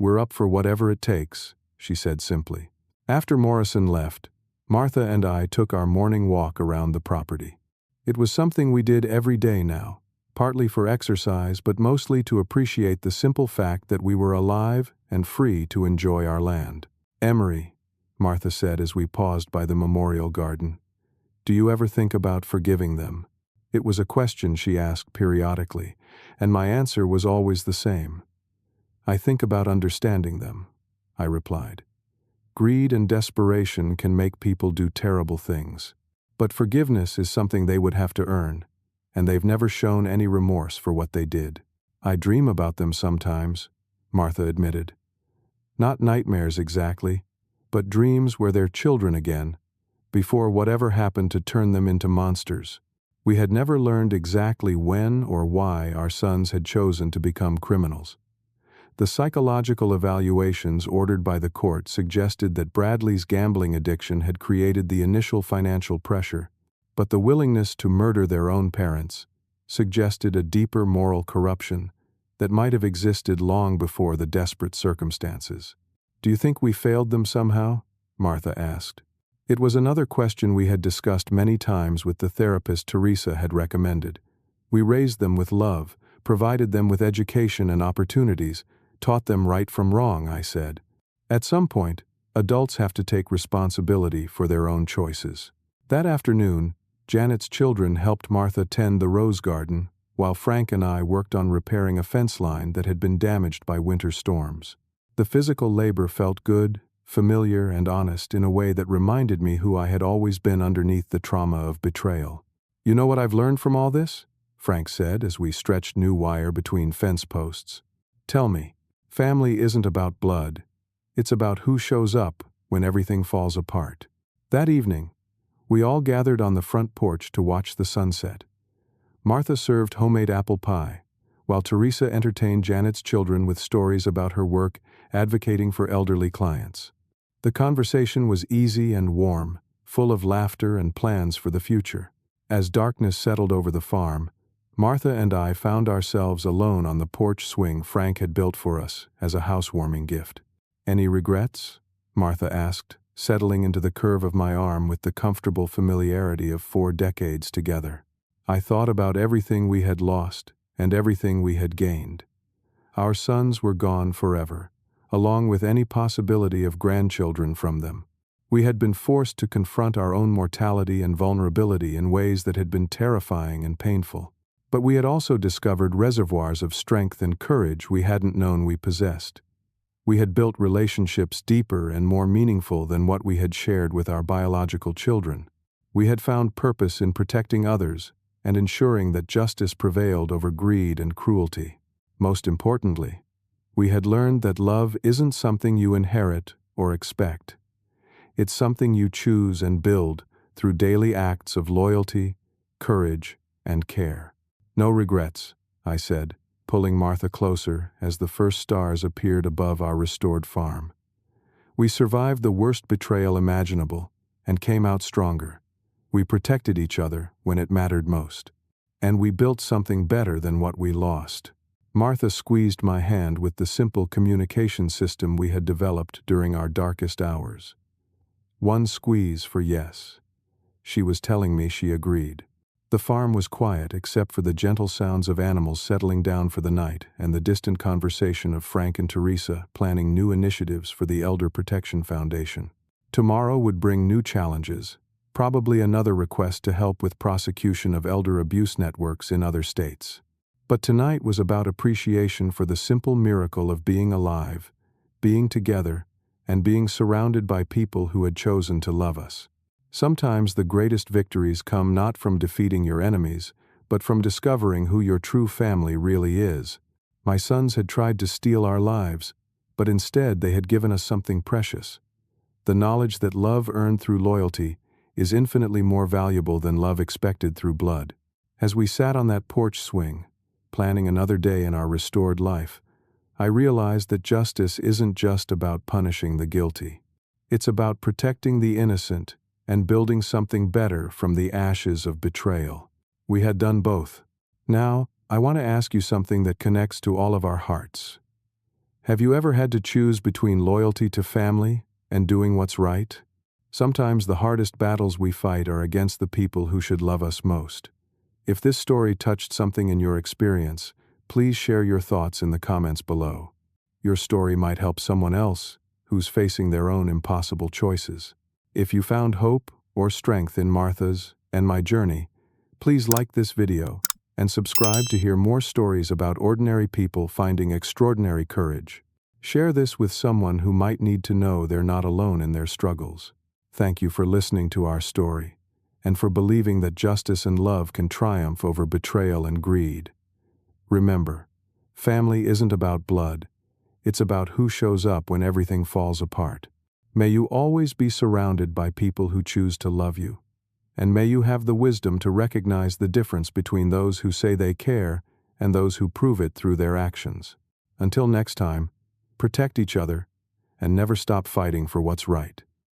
S1: "We're up for whatever it takes," she said simply. After Morrison left, Martha and I took our morning walk around the property. It was something we did every day now, partly for exercise but mostly to appreciate the simple fact that we were alive and free to enjoy our land. "Emery," Martha said as we paused by the memorial garden, "do you ever think about forgiving them?" It was a question she asked periodically, and my answer was always the same. "I think about understanding them," I replied. "Greed and desperation can make people do terrible things. But forgiveness is something they would have to earn, and they've never shown any remorse for what they did." "I dream about them sometimes," Martha admitted. "Not nightmares exactly, but dreams where they're children again, before whatever happened to turn them into monsters." We had never learned exactly when or why our sons had chosen to become criminals. The psychological evaluations ordered by the court suggested that Bradley's gambling addiction had created the initial financial pressure, but the willingness to murder their own parents suggested a deeper moral corruption that might have existed long before the desperate circumstances. "Do you think we failed them somehow?" Martha asked. It was another question we had discussed many times with the therapist Teresa had recommended. "We raised them with love, provided them with education and opportunities, taught them right from wrong," I said. "At some point, adults have to take responsibility for their own choices." That afternoon, Janet's children helped Martha tend the rose garden, while Frank and I worked on repairing a fence line that had been damaged by winter storms. The physical labor felt good, familiar, and honest in a way that reminded me who I had always been underneath the trauma of betrayal. "You know what I've learned from all this?" Frank said as we stretched new wire between fence posts. "Tell me. Family isn't about blood. It's about who shows up when everything falls apart." That evening, we all gathered on the front porch to watch the sunset. Martha served homemade apple pie, while Teresa entertained Janet's children with stories about her work advocating for elderly clients. The conversation was easy and warm, full of laughter and plans for the future. As darkness settled over the farm, Martha and I found ourselves alone on the porch swing Frank had built for us as a housewarming gift. "Any regrets?" Martha asked, settling into the curve of my arm with the comfortable familiarity of 4 decades together. I thought about everything we had lost and everything we had gained. Our sons were gone forever, along with any possibility of grandchildren from them. We had been forced to confront our own mortality and vulnerability in ways that had been terrifying and painful. But we had also discovered reservoirs of strength and courage we hadn't known we possessed. We had built relationships deeper and more meaningful than what we had shared with our biological children. We had found purpose in protecting others and ensuring that justice prevailed over greed and cruelty. Most importantly, we had learned that love isn't something you inherit or expect. It's something you choose and build through daily acts of loyalty, courage, and care. "No regrets," I said, pulling Martha closer as the first stars appeared above our restored farm. "We survived the worst betrayal imaginable and came out stronger. We protected each other when it mattered most. And we built something better than what we lost." Martha squeezed my hand with the simple communication system we had developed during our darkest hours. One squeeze for yes. She was telling me she agreed. The farm was quiet except for the gentle sounds of animals settling down for the night and the distant conversation of Frank and Teresa planning new initiatives for the Elder Protection Foundation. Tomorrow would bring new challenges, probably another request to help with prosecution of elder abuse networks in other states. But tonight was about appreciation for the simple miracle of being alive, being together, and being surrounded by people who had chosen to love us. Sometimes the greatest victories come not from defeating your enemies, but from discovering who your true family really is. My sons had tried to steal our lives, but instead they had given us something precious. The knowledge that love earned through loyalty is infinitely more valuable than love expected through blood. As we sat on that porch swing, planning another day in our restored life, I realized that justice isn't just about punishing the guilty. It's about protecting the innocent and building something better from the ashes of betrayal. We had done both. Now, I want to ask you something that connects to all of our hearts. Have you ever had to choose between loyalty to family and doing what's right? Sometimes the hardest battles we fight are against the people who should love us most. If this story touched something in your experience, please share your thoughts in the comments below. Your story might help someone else who's facing their own impossible choices. If you found hope or strength in Martha's and my journey, please like this video and subscribe to hear more stories about ordinary people finding extraordinary courage. Share this with someone who might need to know they're not alone in their struggles. Thank you for listening to our story, and for believing that justice and love can triumph over betrayal and greed. Remember, family isn't about blood, it's about who shows up when everything falls apart. May you always be surrounded by people who choose to love you, and may you have the wisdom to recognize the difference between those who say they care and those who prove it through their actions. Until next time, protect each other and never stop fighting for what's right.